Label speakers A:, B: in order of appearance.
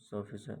A: 100%۔